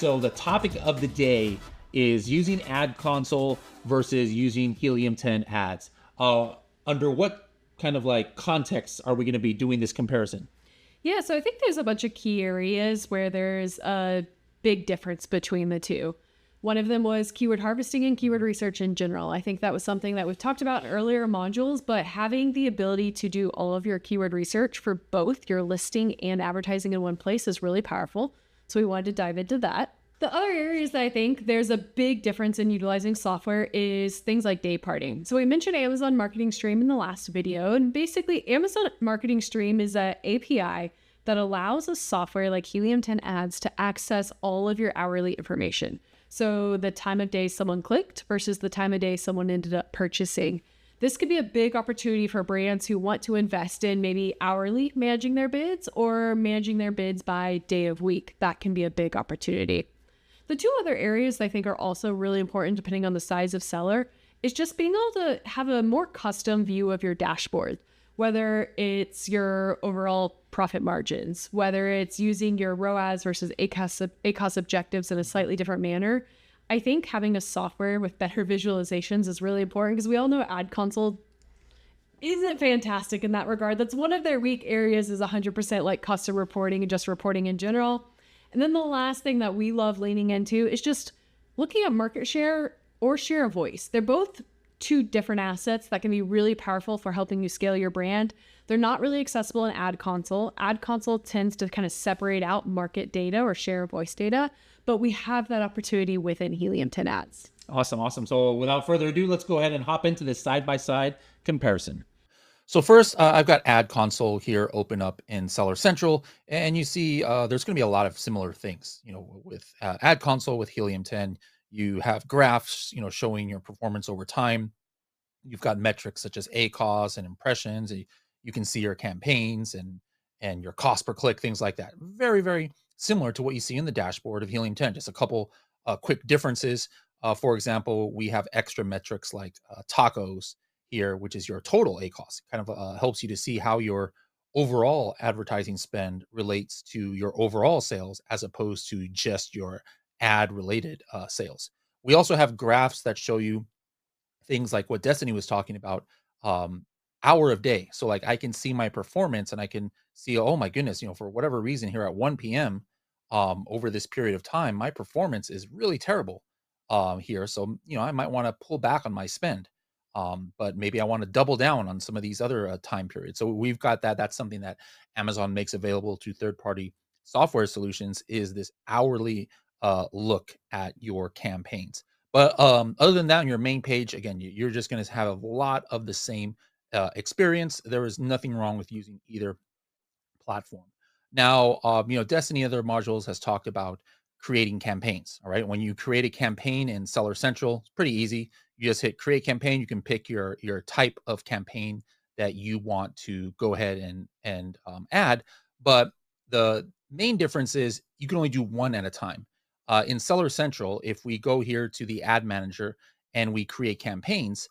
So the topic of the day is using Ad Console versus using Helium 10 ads. Under what kind of like context are we going to be doing this comparison? Yeah, so I think there's a bunch of key areas where there's a big difference between the two. One of them was keyword harvesting and keyword research in general. I think that was something that we've talked about in earlier modules, but having the ability to do all of your keyword research for both your listing and advertising in one place is really powerful. So we wanted to dive into that. The other areas that I think there's a big difference in utilizing software is things like day parting. So we mentioned Amazon Marketing Stream in the last video, and basically Amazon Marketing Stream is an API that allows a software like Helium 10 Ads to access all of your hourly information. So the time of day someone clicked versus the time of day someone ended up purchasing. This could be a big opportunity for brands who want to invest in maybe hourly managing their bids or managing their bids by day of week. That can be a big opportunity. The two other areas that I think are also really important, depending on the size of seller, is just being able to have a more custom view of your dashboard, whether it's your overall profit margins, whether it's using your ROAS versus ACOS objectives in a slightly different manner. I think having a software with better visualizations is really important because we all know Ad Console isn't fantastic in that regard. That's one of their weak areas is 100% like custom reporting and just reporting in general. And then the last thing that we love leaning into is just looking at market share or share of voice. They're both two different assets that can be really powerful for helping you scale your brand. They're not really accessible in Ad Console. Ad Console tends to kind of separate out market data or share of voice data, but we have that opportunity within Helium 10 Ads. Awesome. So without further ado, let's go ahead and hop into this side-by-side comparison. So first, I've got Ad Console here open up in Seller Central, and you see there's going to be a lot of similar things. With Ad Console with Helium 10, you have graphs, showing your performance over time. You've got metrics such as ACOS and impressions. And you can see your campaigns and your cost per click, things like that. Very, very similar to what you see in the dashboard of Helium 10. Just a couple quick differences. For example, we have extra metrics like tacos here, which is your total ACOS. Kind of helps you to see how your overall advertising spend relates to your overall sales as opposed to just your ad related sales. We also have graphs that show you things like what Destiny was talking about, um, hour of day. So like I can see my performance and I can see, oh my goodness, for whatever reason here at 1 p.m. Over this period of time, my performance is really terrible here. So, I might want to pull back on my spend. But maybe I want to double down on some of these other time periods. So we've got that. That's something that Amazon makes available to third-party software solutions is this hourly look at your campaigns. But other than that, on your main page, again, you're just going to have a lot of the same experience. There is nothing wrong with using either platform. Now, Destiny other modules has talked about creating campaigns. All right, when you create a campaign in Seller Central, it's pretty easy. You just hit create campaign. You can pick your type of campaign that you want to go ahead and add. But the main difference is you can only do one at a time. In Seller Central, if we go here to the ad manager and we create campaigns,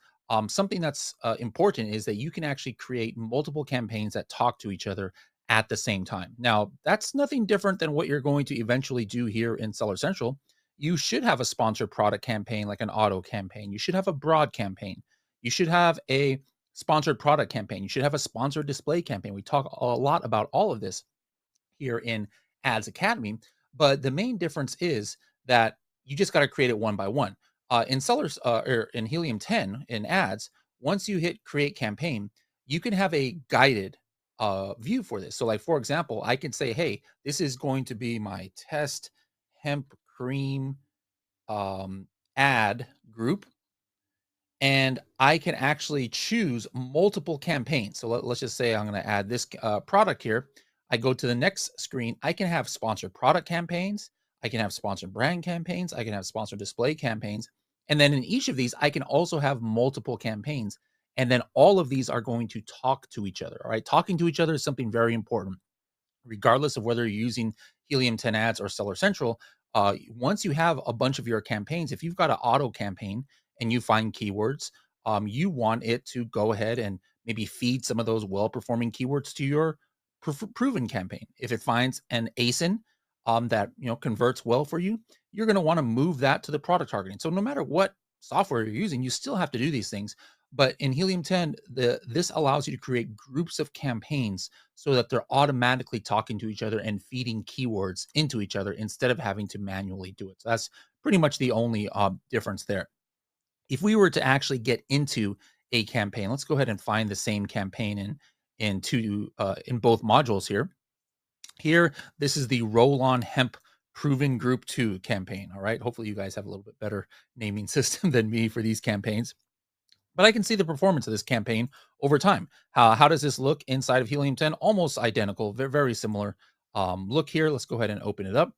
something that's important is that you can actually create multiple campaigns that talk to each other at the same time. Now, that's nothing different than what you're going to eventually do here in Seller Central. You should have a sponsored product campaign like an auto campaign. You should have a broad campaign. You should have a sponsored product campaign. You should have a sponsored display campaign. We talk a lot about all of this here in Ads Academy, but the main difference is that you just got to create it one by one. In Sellers or in Helium 10 in ads, once you hit create campaign, you can have a guided view for this. So, like for example, I can say, "Hey, this is going to be my test hemp cream ad group," and I can actually choose multiple campaigns. So let's just say I'm going to add this product here. I go to the next screen. I can have sponsored product campaigns. I can have sponsored brand campaigns. I can have sponsored display campaigns. And then in each of these, I can also have multiple campaigns. And then all of these are going to talk to each other. All right. Talking to each other is something very important, regardless of whether you're using Helium 10 ads or Seller Central. Once you have a bunch of your campaigns, if you've got an auto campaign and you find keywords, you want it to go ahead and maybe feed some of those well-performing keywords to your proven campaign. If it finds an ASIN that converts well for you, you're going to want to move that to the product targeting. So no matter what software you're using, you still have to do these things. But in Helium 10, this allows you to create groups of campaigns so that they're automatically talking to each other and feeding keywords into each other instead of having to manually do it. So that's pretty much the only difference there. If we were to actually get into a campaign, let's go ahead and find the same campaign in both modules here. Here, this is the Roll On Hemp Proven Group 2 campaign. All right. Hopefully, you guys have a little bit better naming system than me for these campaigns. But I can see the performance of this campaign over time. How does this look inside of Helium 10? Almost identical, very, very similar. Look here. Let's go ahead and open it up.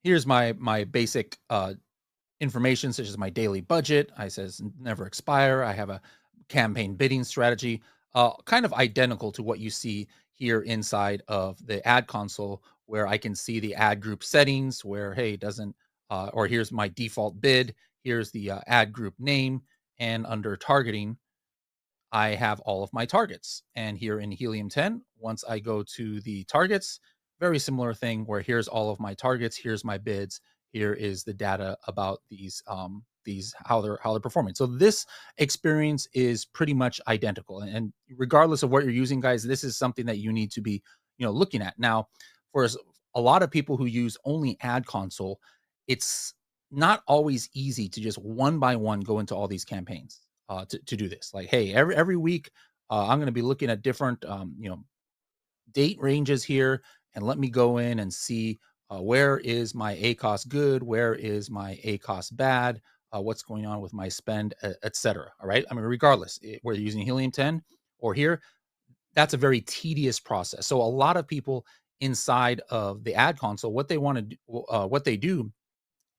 Here's my basic information, such as my daily budget. I says never expire. I have a campaign bidding strategy, kind of identical to what you see here inside of the ad console, where I can see the ad group settings where, hey, it doesn't, or here's my default bid. Here's the ad group name. And under targeting, I have all of my targets. And here in Helium 10, once I go to the targets, very similar thing where here's all of my targets, here's my bids, here is the data about these how they're performing. So this experience is pretty much identical. And regardless of what you're using, guys, this is something that you need to be, looking at. Now, for a lot of people who use only ad console, it's not always easy to just one by one go into all these campaigns to do this. Like, hey, every week I'm going to be looking at different date ranges here, and let me go in and see where is my ACOS good, where is my ACOS bad, what's going on with my spend, etc. All right. I mean, regardless, whether you're using Helium 10 or here, that's a very tedious process. So a lot of people inside of the ad console, what they want to do, what they do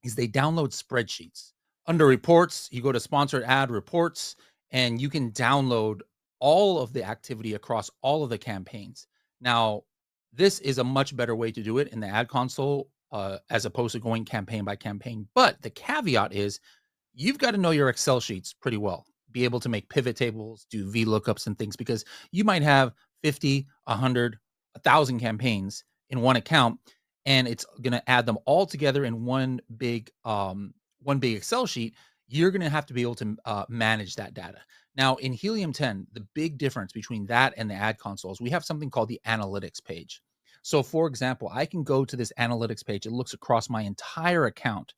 is they download spreadsheets. Under reports, you go to sponsored ad reports, and you can download all of the activity across all of the campaigns. Now, this is a much better way to do it in the ad console as opposed to going campaign by campaign. But the caveat is you've got to know your Excel sheets pretty well, be able to make pivot tables, do VLOOKUPs and things, because you might have 50, 100, 1,000 campaigns in one account, and it's going to add them all together in one big Excel sheet. You're going to have to be able to manage that data. Now, in Helium 10, the big difference between that and the ad console is we have something called the analytics page. So, for example, I can go to this analytics page. It looks across my entire account,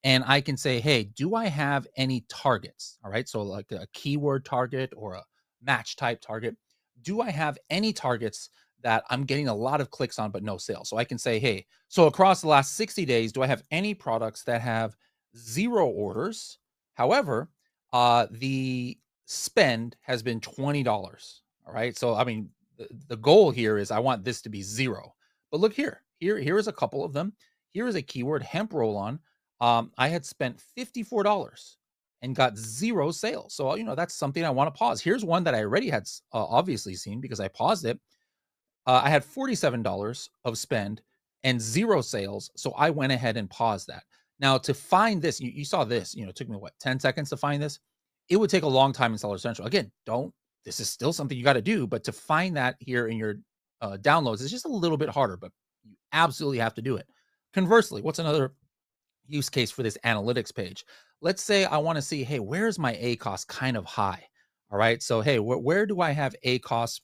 and I can say, hey, do I have any targets? All right. So, like a keyword target or a match type target. Do I have any targets that I'm getting a lot of clicks on, but no sales? So I can say, hey, so across the last 60 days, do I have any products that have 0 orders? However, the spend has been $20. All right. So, I mean, the goal here is I want this to be 0. But look here. Here is a couple of them. Here is a keyword, hemp roll on. I had spent $54 and got 0 sales. So, that's something I want to pause. Here's one that I already had obviously seen because I paused it. I had $47 of spend and 0 sales. So I went ahead and paused that. Now, to find this, you saw this, it took me 10 seconds to find this. It would take a long time in Seller Central. Again, this is still something you got to do, but to find that here in your downloads is just a little bit harder, but you absolutely have to do it. Conversely, what's another use case for this analytics page? Let's say I want to see, hey, where's my ACOS kind of high? All right. So, hey, where do I have ACOS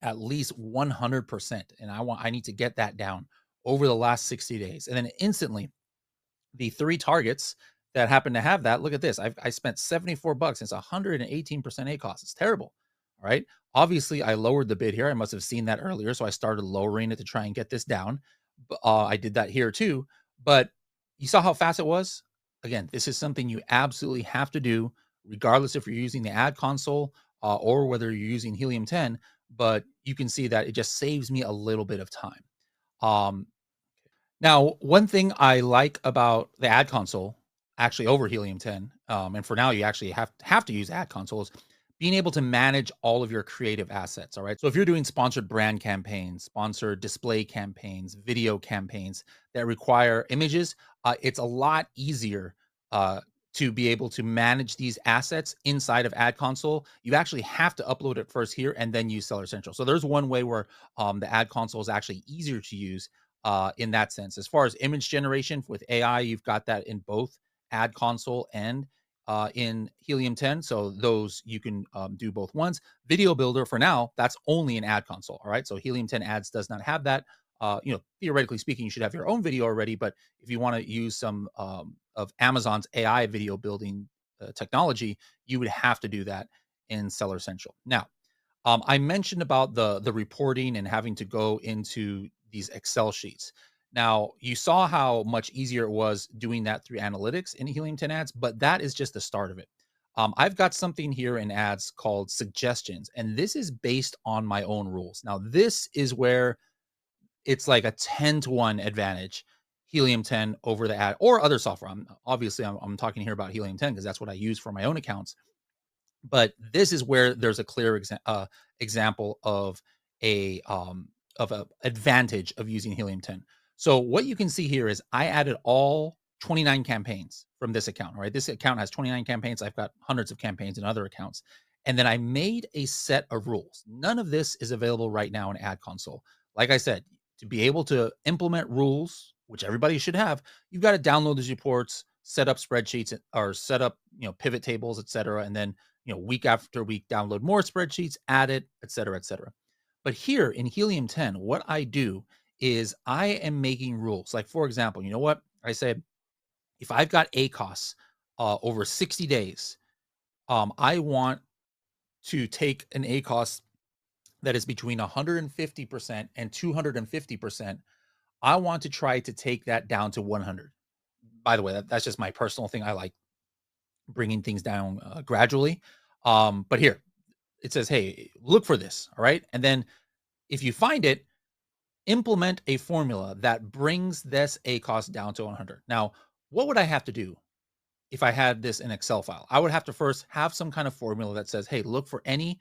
at least 100%? And I need to get that down over the last 60 days. And then instantly, the 3 targets that happen to have that, look at this. I spent $74. It's 118% ACOS. It's terrible. All right. Obviously, I lowered the bid here. I must have seen that earlier. So I started lowering it to try and get this down. I did that here too. But you saw how fast it was? Again, this is something you absolutely have to do, regardless if you're using the ad console or whether you're using Helium 10. But you can see that it just saves me a little bit of time. Now, one thing I like about the ad console, actually over Helium 10, and for now you actually have to use ad consoles, being able to manage all of your creative assets. All right. So if you're doing sponsored brand campaigns, sponsored display campaigns, video campaigns that require images, it's a lot easier to be able to manage these assets inside of Ad Console, you actually have to upload it first here and then use Seller Central. So there's one way where the Ad Console is actually easier to use in that sense. As far as image generation with AI, you've got that in both Ad Console and in Helium 10. So those you can do both ones. Video Builder for now, that's only an Ad Console. All right. So Helium 10 Ads does not have that. Theoretically speaking, you should have your own video already. But if you want to use some of Amazon's AI video building technology, you would have to do that in Seller Central. Now, I mentioned about the reporting and having to go into these Excel sheets. Now, you saw how much easier it was doing that through analytics in Helium 10 Ads, but that is just the start of it. I've got something here in ads called suggestions, and this is based on my own rules. Now, this is where it's like a 10-to-1 advantage, Helium 10 over the ad or other software. I'm talking here about Helium 10 because that's what I use for my own accounts. But this is where there's a clear example of a advantage of using Helium 10. So what you can see here is I added all 29 campaigns from this account. Right, this account has 29 campaigns. I've got hundreds of campaigns in other accounts, and then I made a set of rules. None of this is available right now in Ad Console. Like I said, to be able to implement rules, which everybody should have, you've got to download these reports, set up spreadsheets, or set up pivot tables, etc., and then week after week, download more spreadsheets, add it, et cetera, et cetera. But here in Helium 10, what I do is I am making rules. Like, for example, you know what? I said, if I've got ACOS over 60 days, I want to take an ACOS that is between 150% and 250%. I want to try to take that down to 100. By the way, that's just my personal thing. I like bringing things down gradually. But here it says, hey, look for this. All right. And then if you find it, implement a formula that brings this ACOS down to 100. Now, what would I have to do if I had this in Excel file? I would have to first have some kind of formula that says, hey, look for any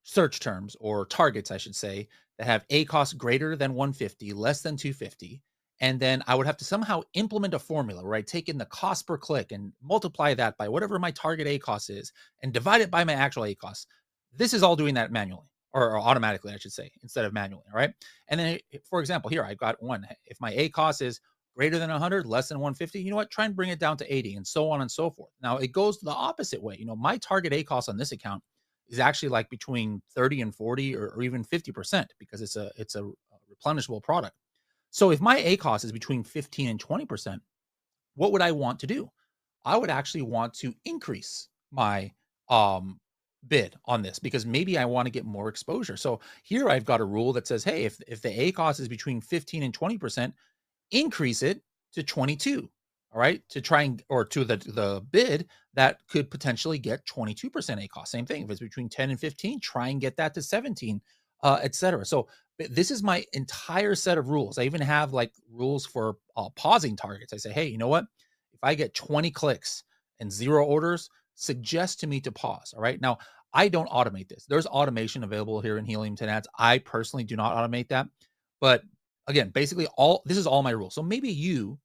search terms or targets, I should say, that have ACOS greater than 150, less than 250. And then I would have to somehow implement a formula where I take in the cost per click and multiply that by whatever my target ACOS is and divide it by my actual ACOS. This is all doing that manually or automatically, I should say, instead of manually. All right. And then, for example, here I've got one. If my ACOS is greater than 100, less than 150, you know what? Try and bring it down to 80 and so on and so forth. Now, it goes the opposite way. My target ACOS on this account is actually like between 30 and 40 or even 50% because it's a replenishable product. So if my ACOS is between 15 and 20%, what would I want to do? I would actually want to increase my bid on this because maybe I want to get more exposure. So here I've got a rule that says, hey, if the ACOS is between 15 and 20%, increase it to 22. All right, to try and or to the bid that could potentially get 22% ACOS. Same thing. If it's between 10 and 15, try and get that to 17, etc. So this is my entire set of rules. I even have like rules for pausing targets. I say, hey, you know what? If I get 20 clicks and 0 orders, suggest to me to pause. All right. Now, I don't automate this. There's automation available here in Helium 10 Ads. I personally do not automate that. But again, basically this is all my rules. So maybe you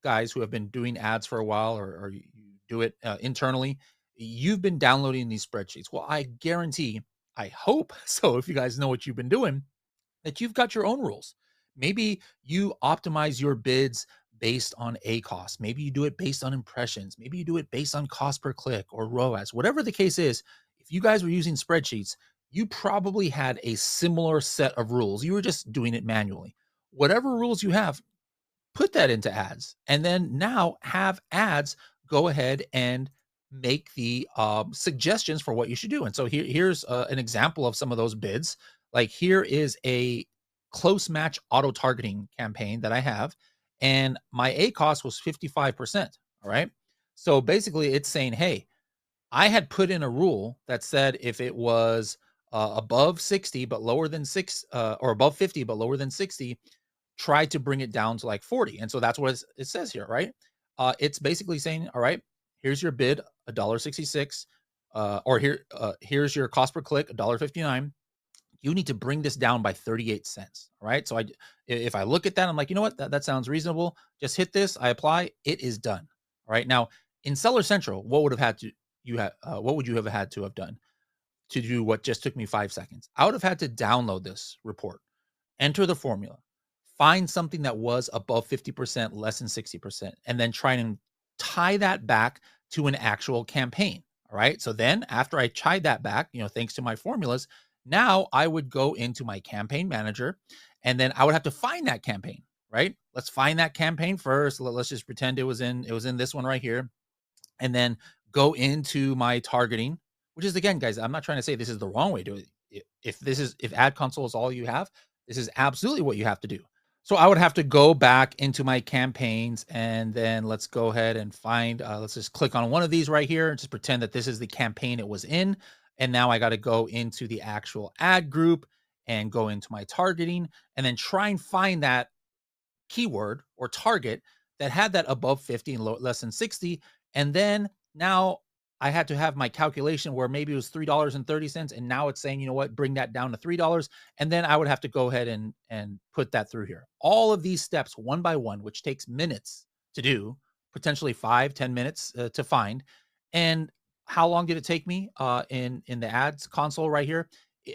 guys who have been doing ads for a while or you do it internally, you've been downloading these spreadsheets. Well, I guarantee, I hope so, if you guys know what you've been doing, that you've got your own rules. Maybe you optimize your bids based on ACOS. Maybe you do it based on impressions. Maybe you do it based on cost per click or ROAS. Whatever the case is, if you guys were using spreadsheets, you probably had a similar set of rules. You were just doing it manually. Whatever rules you have, put that into ads, and then now have ads go ahead and make the suggestions for what you should do. And so here's an example of some of those bids. Like here is a close match auto targeting campaign that I have, and my ACOS was 55%. All right. So basically it's saying, hey, I had put in a rule that said if it was above 60, but lower than or above 50, but lower than 60, try to bring it down to like 40. And so that's what it says here, right? It's basically saying, all right, here's your bid, $1.66, or here's your cost per click, $1.59. You need to bring this down by 38 cents. All right. So if I look at that, I'm like, you know what, that sounds reasonable. Just hit this, I apply, it is done. All right. Now, In Seller Central, what would you have had to have done to do what just took me 5 seconds? I would have had to download this report, enter the formula, find something that was above 50%, less than 60%, and then try and tie that back to an actual campaign. All right. So then after I tied that back, thanks to my formulas, now I would go into my campaign manager and then I would have to find that campaign, right? Let's find that campaign first. Let's just pretend it was in this one right here. And then go into my targeting, which is, again, guys, I'm not trying to say this is the wrong way to do it. If ad console is all you have, this is absolutely what you have to do. So I would have to go back into my campaigns and then let's go ahead and find, let's just click on one of these right here and just pretend that this is the campaign it was in. And now I got to go into the actual ad group and go into my targeting and then try and find that keyword or target that had that above 50 and less than 60. And then now I had to have my calculation where maybe it was $3.30. And now it's saying, you know what, bring that down to $3. And then I would have to go ahead and put that through here. All of these steps one by one, which takes minutes to do, potentially 5-10 minutes to find. And how long did it take me in the ads console right here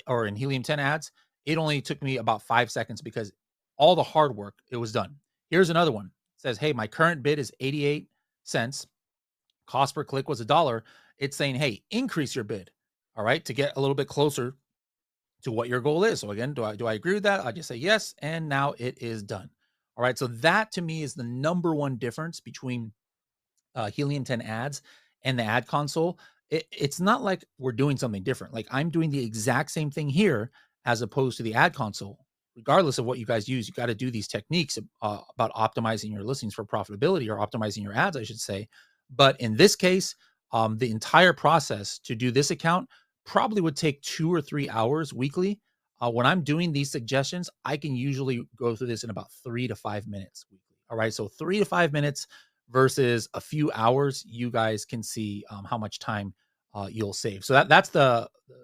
or in Helium 10 ads? It only took me about 5 seconds because all the hard work, it was done. Here's another one. It says, hey, my current bid is 88 cents. Cost per click was $1. It's saying, hey, increase your bid, all right, to get a little bit closer to what your goal is. So again, do I agree with that? I just say yes, and now it is done. All right, so that to me is the number one difference between Helium 10 ads and the ad console. It's not like we're doing something different. Like I'm doing the exact same thing here as opposed to the ad console. Regardless of what you guys use, you got to do these techniques about optimizing your listings for profitability or optimizing your ads, I should say. But in this case, the entire process to do this account probably would take 2 or 3 hours weekly. When I'm doing these suggestions, I can usually go through this in about 3 to 5 minutes weekly. All right. So 3 to 5 minutes versus a few hours, you guys can see how much time you'll save. So that's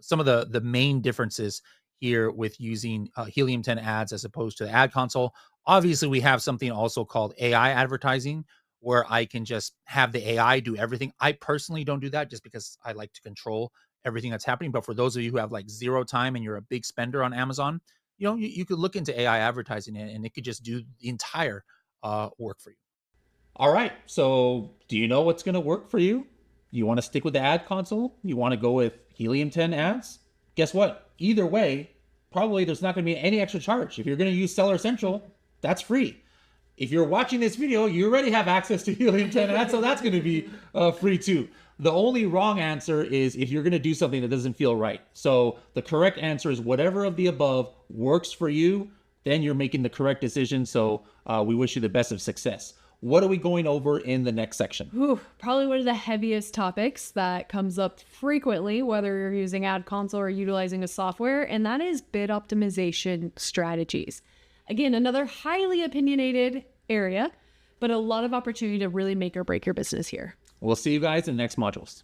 some of the main differences here with using Helium 10 ads as opposed to the ad console. Obviously, we have something also called AI advertising, where I can just have the AI do everything. I personally don't do that just because I like to control everything that's happening. But for those of you who have like zero time and you're a big spender on Amazon, you could look into AI advertising and it could just do the entire work for you. All right. So do you know what's going to work for you? You want to stick with the ad console? You want to go with Helium 10 ads? Guess what? Either way, probably there's not going to be any extra charge. If you're going to use Seller Central, that's free. If you're watching this video, you already have access to Helium 10 ads, so that's going to be free too. The only wrong answer is if you're going to do something that doesn't feel right. So the correct answer is whatever of the above works for you, then you're making the correct decision. So we wish you the best of success. What are we going over in the next section? Ooh, probably one of the heaviest topics that comes up frequently, whether you're using ad console or utilizing a software, and that is bid optimization strategies. Again, another highly opinionated area, but a lot of opportunity to really make or break your business here. We'll see you guys in the next modules.